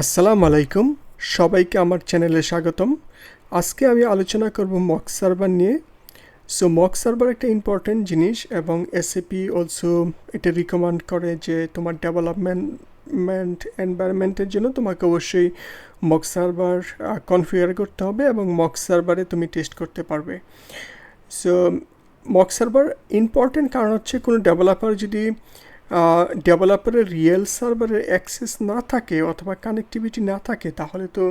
আসসালামু আলাইকুম, সবাইকে আমার চ্যানেলে স্বাগতম। আজকে আমি আলোচনা করব মক সার্ভার নিয়ে। সো মক সার্ভার একটা ইম্পর্ট্যান্ট জিনিস এবং এসএপি অলসো এটা রিকমেন্ড করে যে তোমার ডেভেলপমেন্ট এনভায়রনমেন্টের জন্য তোমাকে অবশ্যই মক সার্ভার কনফিগার করতে হবে এবং মক সার্ভারে তুমি টেস্ট করতে পারবে। সো মক সার্ভার ইম্পর্ট্যান্ট কারণ হচ্ছে কোনো ডেভেলপার যদি ডেভেলপারের রিয়েল সার্ভারের অ্যাক্সেস না থাকে অথবা কানেক্টিভিটি না থাকে তাহলে তো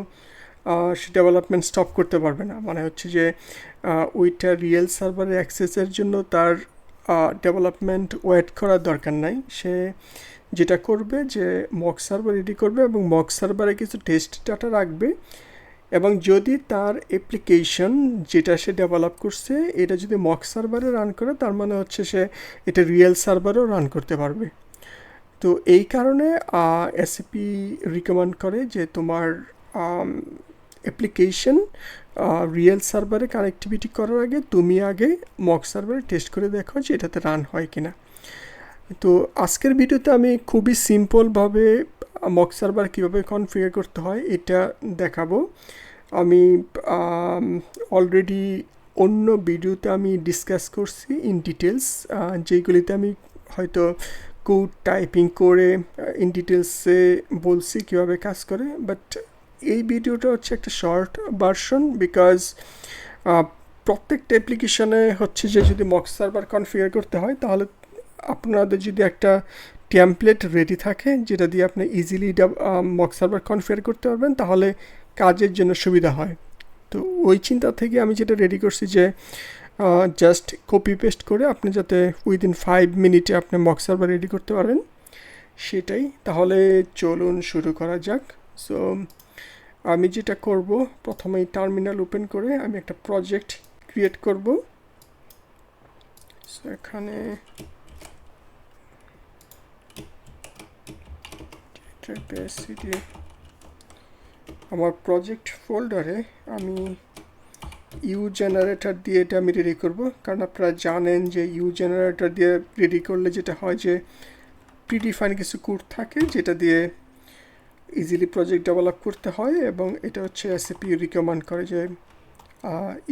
সে ডেভেলপমেন্ট স্টপ করতে পারবে না। মানে হচ্ছে যে ওইটা রিয়েল সার্ভারের অ্যাক্সেসের জন্য তার ডেভেলপমেন্ট ওয়েট করার দরকার নাই। সে যেটা করবে যে মক সার্ভার রেডি করবে এবং মক সার্ভারে কিছু টেস্ট ডাটা রাখবে এবং যদি তার অ্যাপ্লিকেশন যেটা সে ডেভেলপ করছে এটা যদি মক সার্ভারে রান করে তার মানে হচ্ছে সে এটা রিয়েল সার্ভারেও রান করতে পারবে। তো এই কারণে এসএপি রিকমেন্ড করে যে তোমার অ্যাপ্লিকেশন রিয়েল সার্ভারে কানেক্টিভিটি করার আগে তুমি আগে মক সার্ভারে টেস্ট করে দেখো যে এটাতে রান হয় কিনা। তো আজকের ভিডিওতে আমি খুবই সিম্পলভাবে মক সার্ভার কীভাবে কনফিগার করতে হয় এটা দেখাবো। আমি অলরেডি অন্য ভিডিওতে আমি ডিসকাস করছি ইন ডিটেলস, যেইগুলিতে আমি হয়তো কোড টাইপিং করে ইন ডিটেলসে বলছি কীভাবে কাজ করে, বাট এই ভিডিওটা হচ্ছে একটা শর্ট ভার্সন বিকজ প্রত্যেকটা অ্যাপ্লিকেশনে হচ্ছে যে যদি মক সার্ভার কনফিগার করতে হয় তাহলে আপনাদের যদি একটা টেমপ্লেট রেডি থাকে যেটা দিয়ে আপনি ইজিলি মক সার্ভার কনফিগার করতে পারবেন তাহলে কাজের জন্য সুবিধা হয়। তো ওই চিন্তা থেকে আমি যেটা রেডি করছি যে জাস্ট কপি পেস্ট করে আপনি যাতে উইদিন 5 মিনিটে আপনি মক সার্ভার রেডি করতে পারেন সেটাই। তাহলে চলুন শুরু করা যাক। সো আমি যেটা করব প্রথমেই টার্মিনাল ওপেন করে আমি একটা প্রজেক্ট ক্রিয়েট করব। সো এখানে আমার প্রজেক্ট ফোল্ডারে আমি ইউ জেনারেটর দিয়ে এটা আমি রেডি করব, কারণ আপনারা জানেন যে ইউ জেনারেটর দিয়ে রেডি করলে যেটা হয় যে প্রিডিফাইন কিছু কোড থাকে যেটা দিয়ে ইজিলি প্রজেক্ট ডেভেলপ করতে হয় এবং এটা হচ্ছে এসএপি রিকমেন্ড করে যে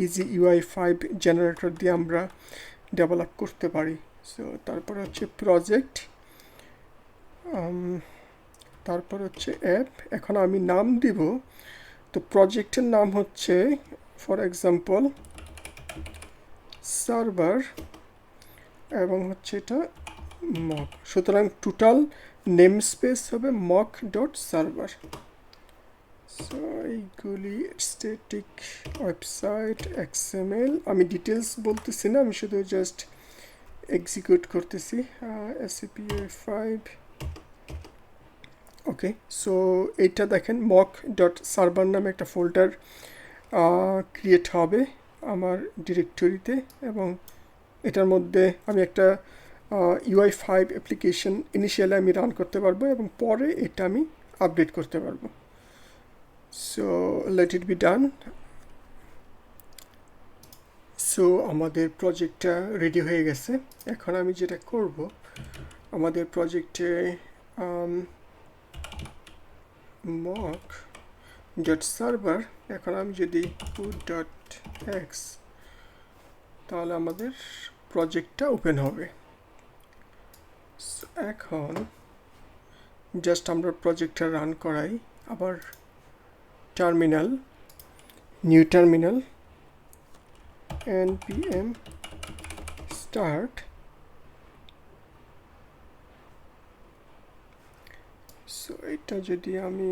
ইজি UI5 জেনারেটর দিয়ে আমরা ডেভেলপ করতে পারি। সো তারপরে হচ্ছে প্রজেক্ট, তারপর হচ্ছে অ্যাপ। এখন আমি নাম দিব, তো প্রজেক্টের নাম হচ্ছে ফর এক্সাম্পল সার্ভার এবং হচ্ছে এটা মক। সুতরাং টোটাল নেম স্পেস হবে মক ডট সার্ভার। সো এইগুলি স্ট্যাটিক ওয়েবসাইট XML, আমি ডিটেলস বলতেছি না, আমি শুধু জাস্ট এক্সিকিউট করতেছি। SAP UI5 ওকে। সো এইটা দেখেন মক ডট সার্ভার নামে একটা ফোল্ডার ক্রিয়েট হবে আমার ডিরেক্টরিতে এবং এটার মধ্যে আমি একটা UI5 অ্যাপ্লিকেশন ইনিশিয়ালি আমি রান করতে পারবো এবং পরে এটা আমি আপডেট করতে পারবো। So let it be done. So আমাদের প্রজেক্টটা রেডি হয়ে গেছে। এখন আমি যেটা করব আমাদের প্রজেক্টে মক ডট সার্ভার, এখন আমি যদি পুট ডট এক্স তাহলে আমাদের প্রজেক্টটা ওপেন হবে। এখন জাস্ট আমরা প্রজেক্টটা রান করাই। আবার terminal, new terminal, npm start। So এটা যদি আমি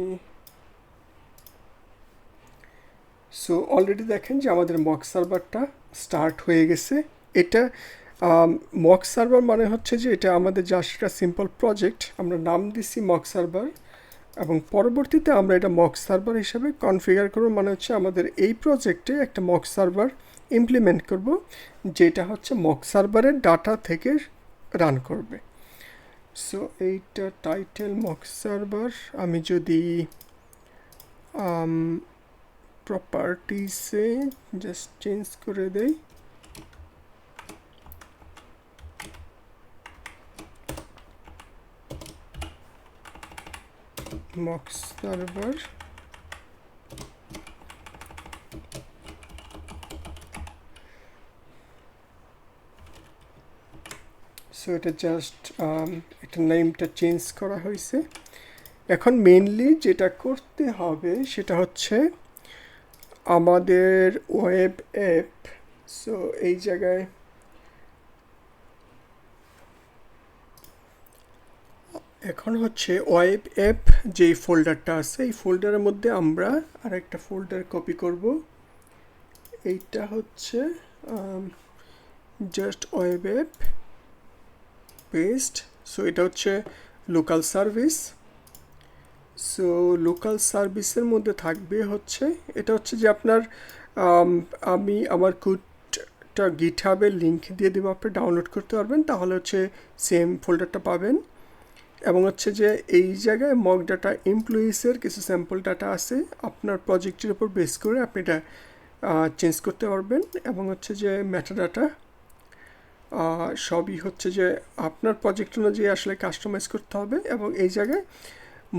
অলরেডি দেখেন যে আমাদের মক সার্ভারটা স্টার্ট হয়ে গেছে। এটা মক সার্ভার মানে হচ্ছে যে এটা আমাদের জাস্ট একটা সিম্পল প্রজেক্ট, আমরা নাম দিছি মক সার্ভার এবং পরবর্তীতে আমরা এটা মক সার্ভার হিসাবে কনফিগার করব। মানে হচ্ছে আমাদের এই প্রজেক্টে একটা মক সার্ভার ইমপ্লিমেন্ট করব যেটা হচ্ছে মক সার্ভারের ডাটা থেকে রান করবে। সো এইটা টাইটেল মক সার্ভার, আমি যদি প্রপার্টিসে জাস্ট চেঞ্জ করে দেই, মক সার্ভার সো এটা জাস্ট এটা নেমটা চেঞ্জ করা হয়েছে। এখন মেইনলি যেটা করতে হবে সেটা হচ্ছে আমাদের ওয়েব অ্যাপ। সো এই জায়গায় এখন হচ্ছে ওয়েব অ্যাপ যেই ফোল্ডারটা আছে এই ফোল্ডারের মধ্যে আমরা আরেকটা ফোল্ডার কপি করব। এইটা হচ্ছে just web app paste. So এটা হচ্ছে লোকাল সার্ভিস। সো লোকাল সার্ভিসের মধ্যে থাকবে হচ্ছে এটা হচ্ছে যে আপনার আমি আমার কোডটা গিটহাবের লিঙ্ক দিয়ে দেবো, আপনি ডাউনলোড করতে পারবেন, তাহলে হচ্ছে সেম ফোল্ডারটা পাবেন। এবং হচ্ছে যে এই জায়গায় মক ডাটা এমপ্লয়িসের কিছু স্যাম্পল ডাটা আছে, আপনার প্রজেক্টের উপর বেস করে আপনি এটা চেঞ্জ করতে পারবেন। এবং হচ্ছে যে মেটা ডাটা সবই হচ্ছে যে আপনার প্রজেক্ট অনুযায়ী আসলে কাস্টমাইজ করতে হবে। এবং এই জায়গায়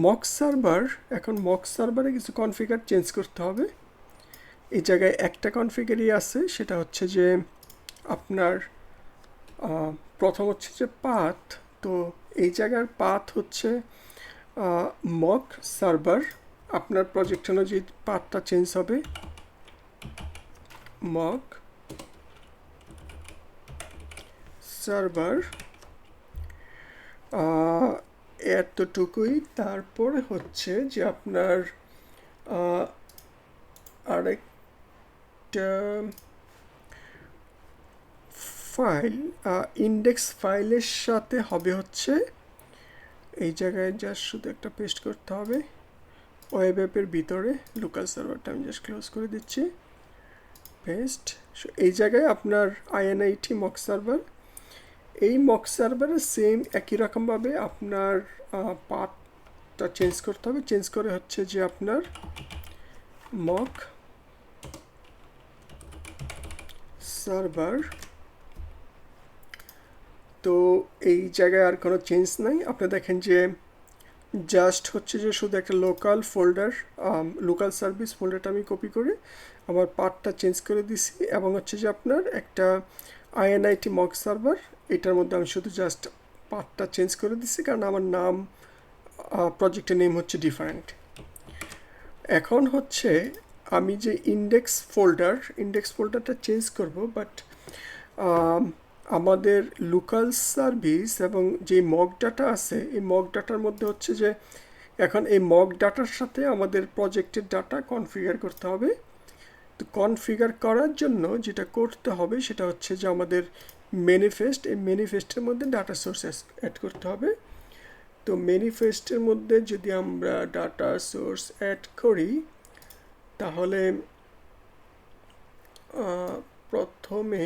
মক সার্ভার, এখন মক সার্ভারে কিছু কনফিগার চেঞ্জ করতে হবে। এই জায়গায় একটা কনফিগারই আছে, সেটা হচ্ছে যে আপনার প্রথম হচ্ছে যে পাথ। তো এই জায়গার পাথ হচ্ছে মক সার্ভার, আপনার প্রজেক্ট অনুযায়ী পাথটা চেঞ্জ হবে। মক সার্ভার এতটুকুই। তারপরে হচ্ছে যে আপনার আরেকটা ফাইল ইন্ডেক্স ফাইলের সাথে হবে হচ্ছে এই জায়গায় জাস্ট শুধু একটা পেস্ট করতে হবে ওয়েব অ্যাপের ভিতরে। লোকাল সার্ভারটা আমি জাস্ট ক্লোজ করে দিচ্ছি, পেস্ট। এই জায়গায় আপনার আইএনআইটি মক সার্ভার, এই মক সার্ভারে সেম একই রকমভাবে আপনার পাথটা চেঞ্জ করতে হবে। চেঞ্জ করে হচ্ছে যে আপনার মক সার্ভার। তো এই জায়গায় আর কোনো চেঞ্জ নাই। আপনি দেখেন যে জাস্ট হচ্ছে যে শুধু একটা লোকাল ফোল্ডার, লোকাল সার্ভিস ফোল্ডারটা আমি কপি করে আমার পাথটা চেঞ্জ করে দিছি। এবং হচ্ছে যে আপনার একটা আইএনআইটি মক সার্ভার, এটার মধ্যে আমি শুধু জাস্ট পাথটা চেঞ্জ করে দিছি, কারণ আমার নাম প্রজেক্টের নেম হচ্ছে ডিফারেন্ট। এখন হচ্ছে আমি যে ইন্ডেক্স ফোল্ডারটা চেঞ্জ করব, বাট আমাদের লোকাল সার্ভিস এবং যে মক ডাটা আছে এই মক ডাটার মধ্যে হচ্ছে যে এখন এই মক ডাটার সাথে আমাদের প্রজেক্টের ডাটা কনফিগার করতে হবে। তো কনফিগার করার জন্য যেটা করতে হবে সেটা হচ্ছে যে আমাদের ম্যানিফেস্ট, এই ম্যানিফেস্টের মধ্যে ডাটা সোর্স অ্যাড করতে হবে। তো ম্যানিফেস্টের মধ্যে যদি আমরা ডাটা সোর্স অ্যাড করি তাহলে প্রথমে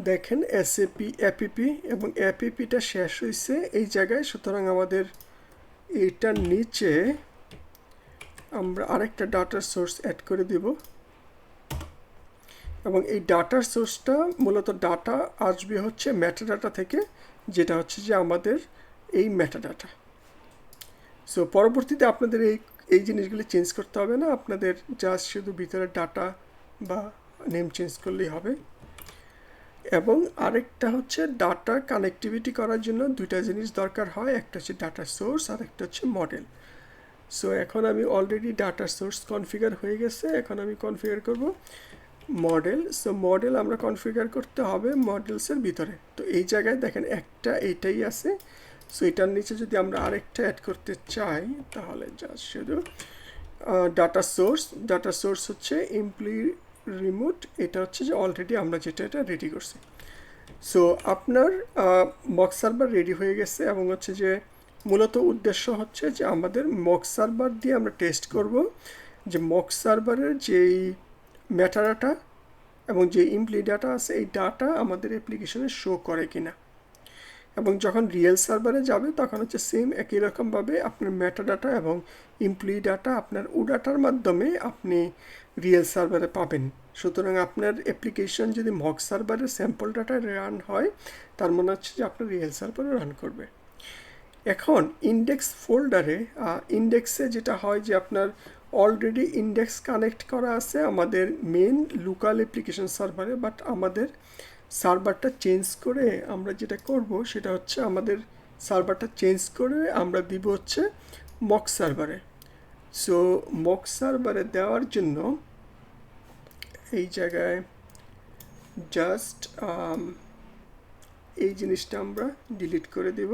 দেখেন এসএপি অ্যাপিপি, এবং অ্যাপিপিটা শেষ হয়েছে এই জায়গায়। সুতরাং আমাদের এইটার নিচে আমরা আরেকটা ডাটার সোর্স অ্যাড করে দিব। এবং এই ডাটার সোর্সটা মূলত ডাটা আসবে হচ্ছে মেটাডাটা থেকে, যেটা হচ্ছে যে আমাদের এই মেটাডাটা। সো পরবর্তীতে আপনাদের এই জিনিসগুলি চেঞ্জ করতে হবে না, আপনাদের জাস্ট শুধু ভিতরে ডাটা বা নেম চেঞ্জ করলেই হবে। এবং আরেকটা হচ্ছে ডাটা কানেক্টিভিটি করার জন্য দুইটা জিনিস দরকার হয়, একটা হচ্ছে ডাটা সোর্স আর একটা হচ্ছে মডেল। সো এখন আমি অলরেডি ডাটা সোর্স কনফিগার হয়ে গেছে, এখন আমি কনফিগার করব মডেল। সো মডেল আমরা কনফিগার করতে হবে মডেলসের ভিতরে। তো এই জায়গায় দেখেন একটা এইটাই আছে। সো এটার নিচে যদি আমরা আরেকটা অ্যাড করতে চাই তাহলে জাস্ট শুধু ডাটা সোর্স হচ্ছে এমপ্লয়ি রিমোট, এটা হচ্ছে যে অলরেডি আমরা এটা রেডি করছি। সো আপনার মক সার্ভার রেডি হয়ে গেছে। এবং হচ্ছে যে মূলত উদ্দেশ্য হচ্ছে যে আমাদের মক সার্ভার দিয়ে আমরা টেস্ট করব যে মক সার্ভারের যেই মেটাডাটা এবং যে এমপ্লয়ি ডাটা আছে এই ডাটা আমাদের অ্যাপ্লিকেশনে শো করে কিনা। এবং যখন রিয়েল সার্ভারে যাবে তখন হচ্ছে সেম একই রকমভাবে আপনার মেটাডাটা এবং এমপ্লয়ি ডাটা আপনার ডাটার মাধ্যমে আপনি রিয়েল সার্ভারে পাবেন। সুতরাং আপনার অ্যাপ্লিকেশন যদি মক সার্ভারের স্যাম্পল ডাটা রান হয় তার মনে হচ্ছে যে আপনার রিয়েল সার্ভারে রান করবে। এখন ইন্ডেক্স ফোল্ডারে ইন্ডেক্সে যেটা হয় যে আপনার অলরেডি ইন্ডেক্স কানেক্ট করা আছে আমাদের মেন লোকাল অ্যাপ্লিকেশন সার্ভারে, বাট আমাদের সার্ভারটা চেঞ্জ করে আমরা যেটা করব সেটা হচ্ছে আমাদের সার্ভারটা চেঞ্জ করে আমরা দিব হচ্ছে মক সার্ভারে। সো মক সার্ভারে দেওয়ার জন্য এই জায়গায় জাস্ট এই জিনিসটা আমরা ডিলিট করে দেব।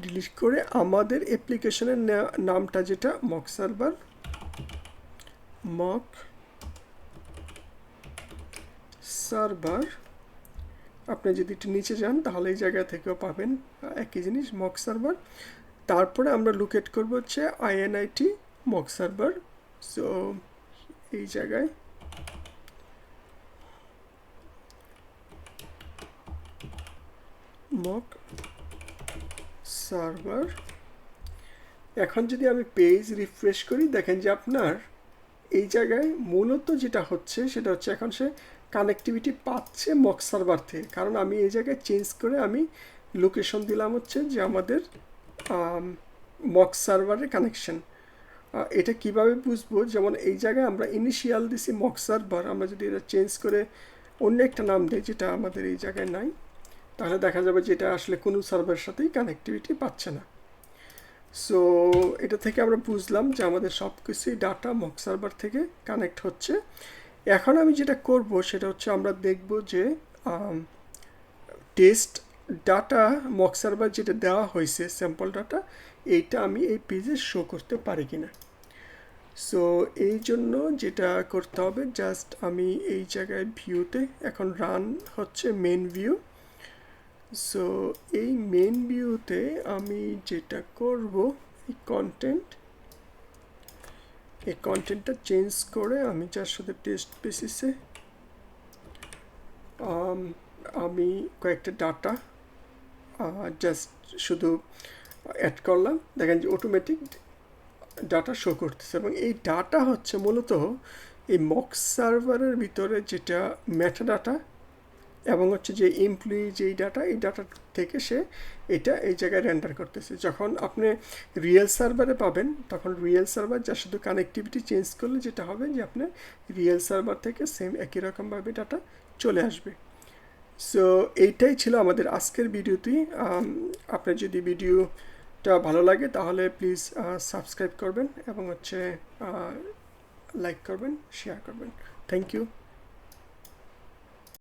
ডিলিট করে আমাদের অ্যাপ্লিকেশনের নামটা যেটা মক সার্ভার, মক সার্ভার, আপনি যদি একটু নিচে যান তাহলে এই জায়গা থেকেও পাবেন একই জিনিস মক সার্ভার। তারপরে আমরা লোকেট করব হচ্ছে আইএনআইটি মক সার্ভার। সো এই জায়গায় মক সার্ভার। এখন যদি আমি পেজ রিফ্রেশ করি দেখেন যে আপনার এই জায়গায় মূলত যেটা হচ্ছে সেটা হচ্ছে এখন সে কানেক্টিভিটি পাচ্ছে মক সার্ভার থেকে, কারণ আমি এই জায়গায় চেঞ্জ করে আমি লোকেশন দিলাম হচ্ছে যে আমাদের মক সার্ভারের কানেকশন। এটা কিভাবে বুঝবো, যেমন এই জায়গায় আমরা ইনিশিয়াল দিছি মক সার্ভার, আমরা যদি এটা চেঞ্জ করে অন্য একটা নাম দিই যেটা আমাদের এই জায়গায় নাই, তাহলে দেখা যাবে যে এটা আসলে কোনো সার্ভারের সাথেই কানেক্টিভিটি পাচ্ছে না। সো এটা থেকে আমরা বুঝলাম যে আমাদের সব কিছুই ডাটা মক সার্ভার থেকে কানেক্ট হচ্ছে। এখন আমি যেটা করব সেটা হচ্ছে আমরা দেখব যে টেস্ট ডাটা মক সার্ভার যেটা দেওয়া হয়েছে স্যাম্পল ডাটা, এইটা আমি এই পেজে শো করতে পারি কিনা। সো এই জন্য যেটা করতে হবে জাস্ট আমি এই জায়গায় ভিউতে এখন রান হচ্ছে মেন ভিউ। সো এই মেন ভিউতে আমি যেটা করব এই কন্টেন্টটা চেঞ্জ করে আমি যার সাথে টেস্ট বেসিসে আমি কয়েকটা ডাটা জাস্ট শুধু অ্যাড করলাম, দেখেন যে অটোমেটিক ডাটা শো করতেছে। এবং এই ডাটা হচ্ছে মূলত এই মক সার্ভারের ভিতরে যেটা মেটা ডাটা এবং হচ্ছে যে এমপ্লয়ি যেই ডাটা, এই ডাটা থেকে সে এটা এই জায়গায় রেন্ডার করতেছে। যখন আপনি রিয়েল সার্ভারে পাবেন তখন রিয়েল সার্ভার যার শুধু কানেক্টিভিটি চেঞ্জ করলে যেটা হবে যে আপনার রিয়েল সার্ভার থেকে সেম একই রকমভাবে ডাটা চলে আসবে। সো এইটাই ছিল আমাদের আজকের ভিডিওটি। আপনার যদি ভিডিওটা ভালো লাগে তাহলে প্লিজ সাবস্ক্রাইব করবেন এবং হচ্ছে লাইক করবেন, শেয়ার করবেন। Thank you.